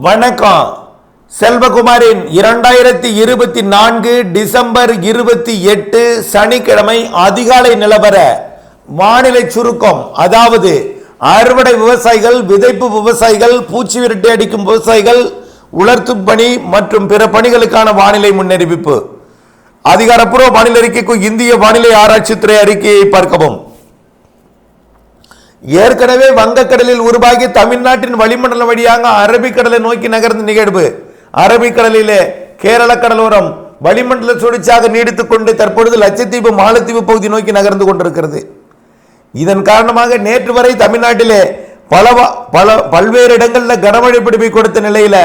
வணக்கம். செல்வகுமாரின் 2024 டிசம்பர் 28 சனிக்கிழமை அதிகாலை நிலவர வானிலை சுருக்கம். அதாவது அறுவடை விவசாயிகள், விதைப்பு விவசாயிகள், பூச்சி விரட்டி அடிக்கும் விவசாயிகள், உலர்த்தும் பணி மற்றும் பிற பணிகளுக்கான வானிலை முன்னறிவிப்பு. அதிகாரப்பூர்வ வானிலை அறிக்கைக்கு இந்திய வானிலை ஆராய்ச்சித்துறை அறிக்கையை பார்க்கவும். ஏற்கனவே வங்கக்கடலில் உருவாகி தமிழ்நாட்டின் வளிமண்டலம் வழியாக அரபிக்கடலை நோக்கி நகர்ந்த நிகழ்வு அரபிக்கடலிலே கேரள கடலோரம் வளிமண்டல சுழற்சியாக நீடித்துக் கொண்டு தற்பொழுது லட்சத்தீவு மாலத்தீவு பகுதி நோக்கி நகர்ந்து கொண்டிருக்கிறது. இதன் காரணமாக நேற்று வரை தமிழ்நாட்டிலே பல்வேறு இடங்களில் கனமழை பிடிப்பை கொடுத்த நிலையில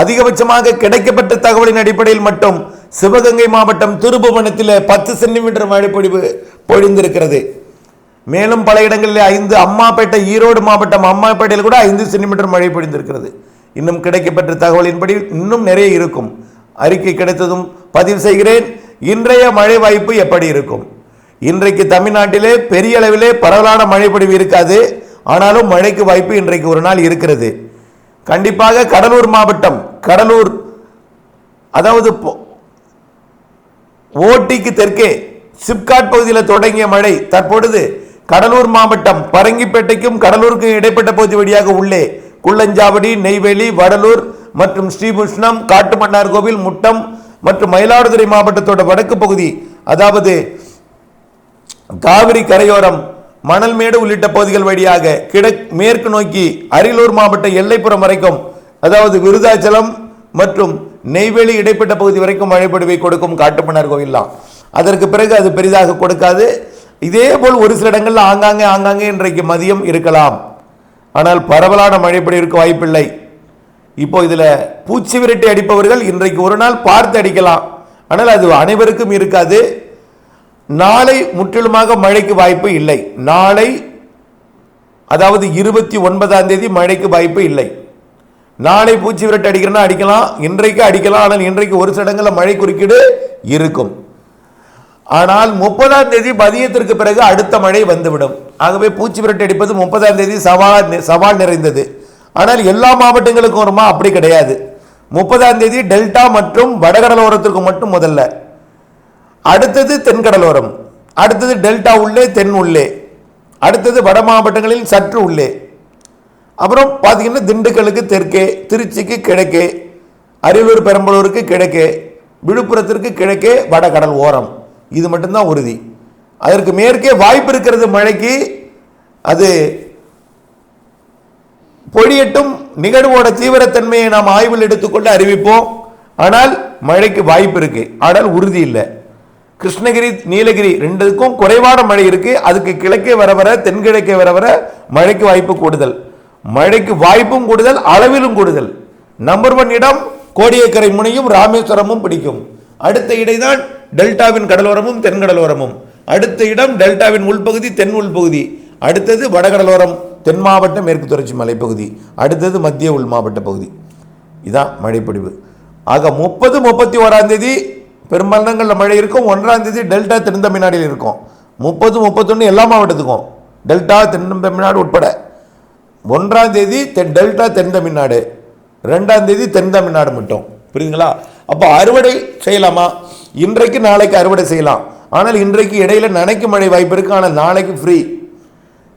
அதிகபட்சமாக கிடைக்கப்பட்ட தகவலின் அடிப்படையில் மட்டும் சிவகங்கை மாவட்டம் திருபுவனத்தில் 10 சென்டிமீட்டர் மழை பொழிவு பொழிந்திருக்கிறது. மேலும் பல இடங்களில் 5, அம்மாப்பேட்டை, ஈரோடு மாவட்டம் அம்மாப்பேட்டையில் கூட 5 சென்டிமீட்டர் மழை பொழிந்திருக்கிறது. இன்னும் கிடைக்கப்பட்ட தகவலின்படி இன்னும் நிறைய இருக்கும். அறிக்கை கிடைத்ததும் பதிவு செய்கிறேன். இன்றைய மழை வாய்ப்பு எப்படி இருக்கும்? இன்றைக்கு தமிழ்நாட்டிலே பெரிய அளவிலே பரவலான மழை பொழிவு இருக்காது. ஆனாலும் மழைக்கு வாய்ப்பு இன்றைக்கு ஒரு நாள் இருக்கிறது. கண்டிப்பாக கடலூர் மாவட்டம், கடலூர் அதாவது ஓட்டிக்கு தெற்கே சிப்காட் பகுதியில் தொடங்கிய மழை தற்பொழுது கடலூர் மாவட்டம் பரங்கிப்பேட்டைக்கும் கடலூருக்கும் இடைப்பட்ட பகுதி வழியாக உள்ளே குள்ளஞ்சாவடி, நெய்வேலி, வடலூர் மற்றும் ஸ்ரீமுஷ்ணம், காட்டுமன்னார்கோவில், முட்டம் மற்றும் மயிலாடுதுறை மாவட்டத்தோட வடக்கு பகுதி, அதாவது காவிரி கரையோரம், மணல்மேடு உள்ளிட்ட பகுதிகள் வழியாக மேற்கு நோக்கி அரியலூர் மாவட்ட எல்லைப்புறம் வரைக்கும், அதாவது விருதாச்சலம் மற்றும் நெய்வேலி இடைப்பட்ட பகுதி வரைக்கும் மழை பொழிவை கொடுக்கும் காட்டுமன்னார்கோவில்லாம். அதற்கு பிறகு அது பெரிதாக கொடுக்காது. இதே போல் ஒரு சில இடங்களில் ஆங்காங்கே இன்றைக்கு மதியம் இருக்கலாம். ஆனால் பரவலான மழை பொழிவிற்கு வாய்ப்பில்லை. இப்போ இதில் பூச்சி விரட்டி அடிப்பவர்கள் இன்றைக்கு ஒரு நாள் பார்த்து அடிக்கலாம். ஆனால் அது அனைவருக்கும் இருக்காது. நாளை முற்றிலுமாக மழைக்கு வாய்ப்பு இல்லை. நாளை அதாவது 29ஆம் தேதி மழைக்கு வாய்ப்பு இல்லை. நாளை பூச்சி விரட்டி அடிக்கிறனா அடிக்கலாம், இன்றைக்கு அடிக்கலாம். ஆனால் இன்றைக்கு ஒரு சில இடங்களில் மழை குறுக்கீடு இருக்கும். ஆனால் 30ஆம் தேதி மதியத்திற்கு பிறகு அடுத்த மழை வந்துவிடும். ஆகவே பூச்சி விரட்டி அடிப்பது 30ஆம் தேதி சவால் நிறைந்தது. ஆனால் எல்லா மாவட்டங்களுக்கும் வருமா? அப்படி கிடையாது. 30ஆம் தேதி டெல்டா மற்றும் வடகடலோரத்திற்கு மட்டும் முதல்ல, அடுத்தது தென்கடலோரம், அடுத்தது டெல்டா உள்ளே, தென் உள்ளே, அடுத்தது வட மாவட்டங்களில் சற்று உள்ளே, அப்புறம் பார்த்தீங்கன்னா திண்டுக்கலுக்கு தெற்கே, திருச்சிக்கு கிழக்கே, அரியலூர் பெரம்பலூருக்கு கிழக்கே, விழுப்புரத்திற்கு கிழக்கே, வடகடல் ஓரம். இது மட்டும்தான் உறுதி. அதற்கு மேற்கே வாய்ப்பு இருக்கிறது மழைக்கு. அது பொழியட்டும். நிகழ்வோட தீவிரத்தன்மையை நாம் ஆய்வில் எடுத்துக்கொண்டு அறிவிப்போம். ஆனால் மழைக்கு வாய்ப்பு இருக்கு, ஆனால் உறுதி இல்லை. கிருஷ்ணகிரி, நீலகிரி ரெண்டுக்கும் குறைவான மழை இருக்கு. அதுக்கு கிழக்கே வர வர, தென்கிழக்கே வர வர மழைக்கு வாய்ப்பு கூடுதல். மழைக்கு வாய்ப்பும் கூடுதல், அளவிலும் கூடுதல். நம்பர் 1 இடம் கோடியக்கரை முனையும் ராமேஸ்வரமும் பிடிக்கும். அடுத்த இடைதான் டெல்டாவின் கடலோரமும் தென்கடலோரமும். அடுத்த இடம் டெல்டாவின் உள்பகுதி, தென் உள்பகுதி. அடுத்தது வடகடலோரம், தென் மாவட்ட மேற்கு தொடர்ச்சி மலைப்பகுதி. அடுத்தது மத்திய உள் மாவட்ட பகுதி. இதுதான் மழைப்பொழிவு. ஆக 30, 31ஆம் தேதி பெரும்பாலான மழை இருக்கும். 1ஆம் தேதி டெல்டா தென் தமிழ்நாட்டில் இருக்கும். 30, 31 எல்லா மாவட்டத்துக்கும், டெல்டா தென் தமிழ்நாடு உட்பட. 1ஆம் தேதி டெல்டா தென் தமிழ்நாடு, 2ஆம் தேதி தென் தமிழ்நாடு மட்டும். புரியுதுங்களா? அப்போ அறுவடை செய்யலாமா? இன்றைக்கு நாளைக்கு அறுவடை செய்யலாம். ஆனால் இன்றைக்கு இடையில நனைக்கும் மழை வாய்ப்பு இருக்கு. ஆனால் நாளைக்கு ஃப்ரீ.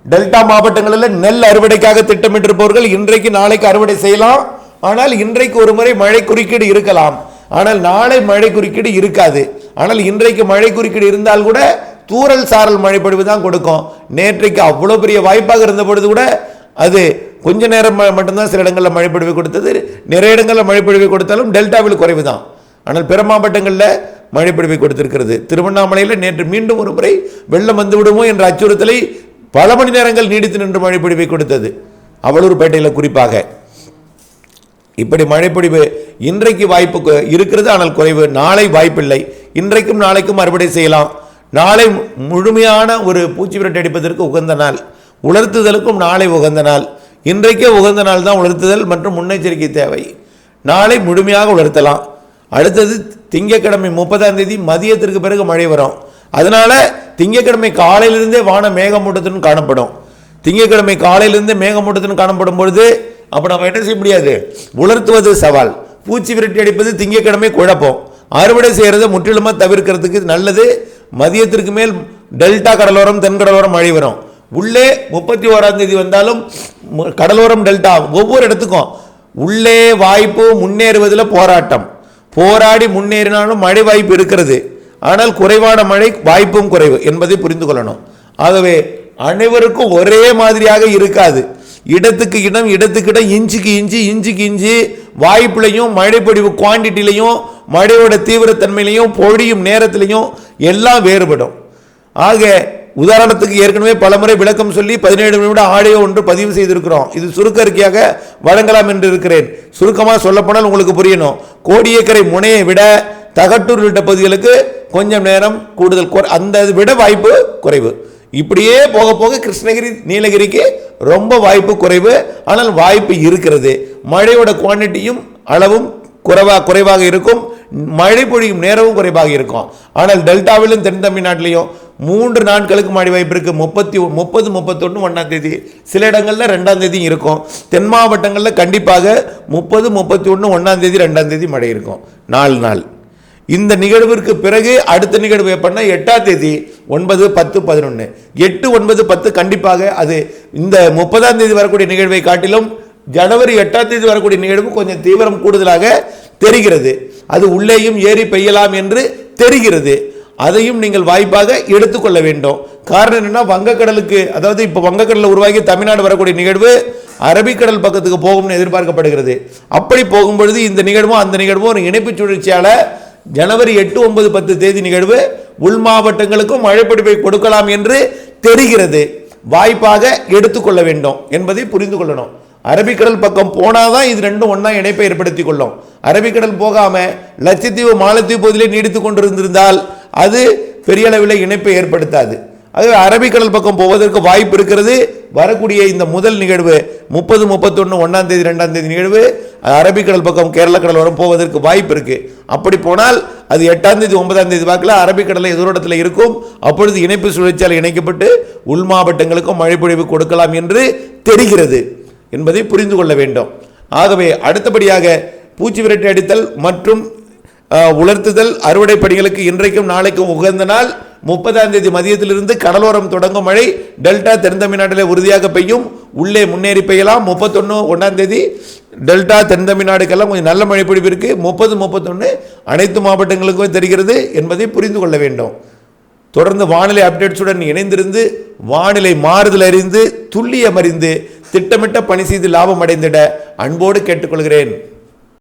டெல்டா மாவட்டங்களில் நெல் அறுவடைக்காக திட்டமிட்டிருப்பவர்கள் இன்றைக்கு நாளைக்கு அறுவடை செய்யலாம். ஆனால் இன்றைக்கு ஒரு முறை மழை குறுக்கீடு இருக்கலாம். ஆனால் நாளை மழை குறுக்கீடு இருக்காது. ஆனால் இன்றைக்கு மழை குறுக்கீடு இருந்தால் கூட தூறல் சாரல் மழை பொழிவு தான் கொடுக்கும். நேற்றைக்கு அவ்வளோ பெரிய வாய்ப்பாக இருந்த பொழுது கூட அது கொஞ்ச நேரம் மட்டும்தான் சில இடங்களில் மழை பொழிவு கொடுத்தது. நிறைய இடங்களில் மழை பொழிவு கொடுத்தாலும் டெல்டாவில் குறைவு தான். ஆனால் பிற மாவட்டங்களில் மழை பொழிவை கொடுத்திருக்கிறது. திருவண்ணாமலையில் நேற்று மீண்டும் ஒரு முறை வெள்ளம் வந்து விடுமோ என்ற அச்சுறுத்தலை பல மணி நேரங்கள் நீடித்து நின்று மழை பொழிவை கொடுத்தது. அவலூர்பேட்டையில் குறிப்பாக. இப்படி மழை பொழிவு இன்றைக்கு வாய்ப்பு இருக்கிறது, ஆனால் குறைவு. நாளை வாய்ப்பில்லை. இன்றைக்கும் நாளைக்கும் அறுவடை செய்யலாம். நாளை முழுமையான ஒரு பூச்சி விரட்டி அடிப்பதற்கு உகந்த நாள். உலர்த்துதலுக்கும் நாளை உகந்த நாள். இன்றைக்கே உகந்த நாள் தான் உலர்த்துதல் மற்றும் முன்னெச்சரிக்கை தேவை. நாளை முழுமையாக உலர்த்தலாம். அடுத்தது திங்கட்கிழமை 30ஆம் தேதி மதியத்திற்கு பிறகு மழை வரும். அதனால திங்கட்கிழமை காலையிலிருந்தே வான மேகமூட்டத்துடன் காணப்படும். திங்கட்கிழமை காலையிலிருந்து மேகமூட்டத்துடன் காணப்படும் பொழுது அப்போ நம்ம என்ன செய்ய முடியாது? உலர்த்துவது சவால், பூச்சி விரட்டி அடிப்பது திங்கக்கிழமை குழப்பம், அறுவடை செய்கிறத முற்றிலுமாக தவிர்க்கிறதுக்கு நல்லது. மதியத்திற்கு மேல் டெல்டா கடலோரம் தென்கடலோரம் மழை வரும். உள்ளே 31ஆம் தேதி வந்தாலும் கடலோரம் டெல்டா ஒவ்வொரு இடத்துக்கும் உள்ளே வாய்ப்பு, முன்னேறுவதில் போராட்டம், போராடி முன்னேறினாலும் மழை வாய்ப்பு இருக்கிறது. ஆனால் குறைவான மழை வாய்ப்பும் குறைவு என்பதை புரிந்து கொள்ளணும். ஆகவே அனைவருக்கும் ஒரே மாதிரியாக இருக்காது. இடத்துக்கு இடம், இடத்துக்கு இடம், இன்ச்சுக்கு இன்ச்சு, இன்ச்சுக்கு இன்ச்சு வாய்ப்புலையும் மழைப்பொழிவு குவான்டிட்டிலையும் மழையோட தீவிரத்தன்மையிலையும் பொழியும் நேரத்திலையும் எல்லாம் வேறுபடும். ஆக உதாரணத்துக்கு ஏற்கனவே பலமுறை விளக்கம் சொல்லி 17 நிமிட ஆடியோ ஒன்று பதிவு செய்திருக்கிறோம். இது சுருக்க அறிக்கையாக வழங்கலாம் என்று இருக்கிறேன். சுருக்கமாக சொல்லப்போனால் உங்களுக்கு புரியணும். கோடியக்கரை முனையை விட தகட்டூர் உள்ளிட்ட பகுதிகளுக்கு கொஞ்சம் நேரம் கூடுதல், அந்த விட வாய்ப்பு குறைவு. இப்படியே போக போக கிருஷ்ணகிரி நீலகிரிக்கு ரொம்ப வாய்ப்பு குறைவு. ஆனால் வாய்ப்பு இருக்கிறது. மழையோட குவான்டிட்டியும் அளவும் குறைவாக இருக்கும், மழை பொழியும் நேரமும் குறைவாக இருக்கும். ஆனால் டெல்டாவிலும் தென் தமிழ்நாட்டிலையும் 3 நாட்களுக்கு மழை வாய்ப்பு இருக்கு. 30, 31 1ஆம் தேதி, சில இடங்களில் 2ஆம் தேதி இருக்கும். தென் மாவட்டங்களில் கண்டிப்பாக 30, 31 1ஆம் தேதி 2ஆம் தேதி மழை இருக்கும். 4 நாள். இந்த நிகழ்விற்கு பிறகு அடுத்த நிகழ்வு எப்படின்னா 8ஆம் தேதி 9, 10, 11, 8, 9, 10 கண்டிப்பாக அது இந்த 30ஆம் தேதி வரக்கூடிய நிகழ்வை காட்டிலும் ஜனவரி 8ஆம் தேதி வரக்கூடிய நிகழ்வு கொஞ்சம் தீவிரம் கூடுதலாக தெரிகிறது. அது உள்ளேயும் ஏறி பெய்யலாம் என்று தெரிகிறது. அதையும் நீங்கள் வாய்ப்பாக எடுத்துக்கொள்ள வேண்டும். காரணம் என்னன்னா, வங்கக்கடலுக்கு, அதாவது இப்போ வங்கக்கடலில் உருவாகி தமிழ்நாடு வரக்கூடிய நிகழ்வு அரபிக்கடல் பக்கத்துக்கு போகும்னு எதிர்பார்க்கப்படுகிறது. அப்படி போகும்பொழுது இந்த நிகழ்வும் அந்த நிகழ்வும் ஒரு இணைப்பு சுழற்சியால் ஜனவரி 8, 9, 10 தேதி நிகழ்வு உள் மாவட்டங்களுக்கும் மழைப்பொழிவை கொடுக்கலாம் என்று தெரிகிறது. வாய்ப்பாக எடுத்துக்கொள்ள வேண்டும் என்பதை புரிந்து கொள்ளணும். அரபிக்கடல் பக்கம் போனாதான் இது ரெண்டும் ஒன்றா இணைப்பை ஏற்படுத்தி கொள்ளும். அரபிக்கடல் போகாம லட்சத்தீவு மாலத்தீவு பகுதியிலே நீடித்து கொண்டிருந்தால் அது பெரிய அளவில் இணைப்பை ஏற்படுத்தாது. ஆகவே அரபிக்கடல் பக்கம் போவதற்கு வாய்ப்பு இருக்கிறது. வரக்கூடிய இந்த முதல் நிகழ்வு 30, 31 1ஆம் தேதி 2ஆம் தேதி நிகழ்வு அரபிக்கடல் பக்கம் கேரள கடல் வரும் போவதற்கு வாய்ப்பு இருக்கு. அப்படி போனால் அது 8ஆம் தேதி 9ஆம் தேதி வாக்கில் அரபிக்கடலை எதிரோடத்தில் இருக்கும். அப்பொழுது இணைப்பு சுழற்சியால் இணைக்கப்பட்டு உள் மாவட்டங்களுக்கும் மழைப்பொழிவு கொடுக்கலாம் என்று தெரிகிறது என்பதை புரிந்து கொள்ள வேண்டும். ஆகவே அடுத்தபடியாக பூச்சி விரட்டி அடித்தல் மற்றும் உலர்த்துதல் அறுவடை பணிகளுக்கு இன்றைக்கும் நாளைக்கும் உகந்த நாள். 30ஆம் தேதி மதியத்திலிருந்து கடலோரம் தொடங்கும் மழை டெல்டா தென் தமிழ்நாட்டில் உறுதியாக பெய்யும். உள்ளே முன்னேறி பெய்யலாம். 31 1ஆம் தேதி டெல்டா தென் தமிழ்நாடுக்கெல்லாம் கொஞ்சம் நல்ல மழை பொழிவு இருக்கு. 30, 31 அனைத்து மாவட்டங்களுக்கும் தெரிகிறது என்பதை புரிந்து கொள்ள வேண்டும். தொடர்ந்து வானிலை அப்டேட்ஸுடன் இணைந்திருந்து வானிலை மாறுதல் அறிந்து துல்லியம் அறிந்து திட்டமிட்ட பணி செய்து லாபம் அடைந்திட அன்போடு கேட்டுக்கொள்கிறேன்.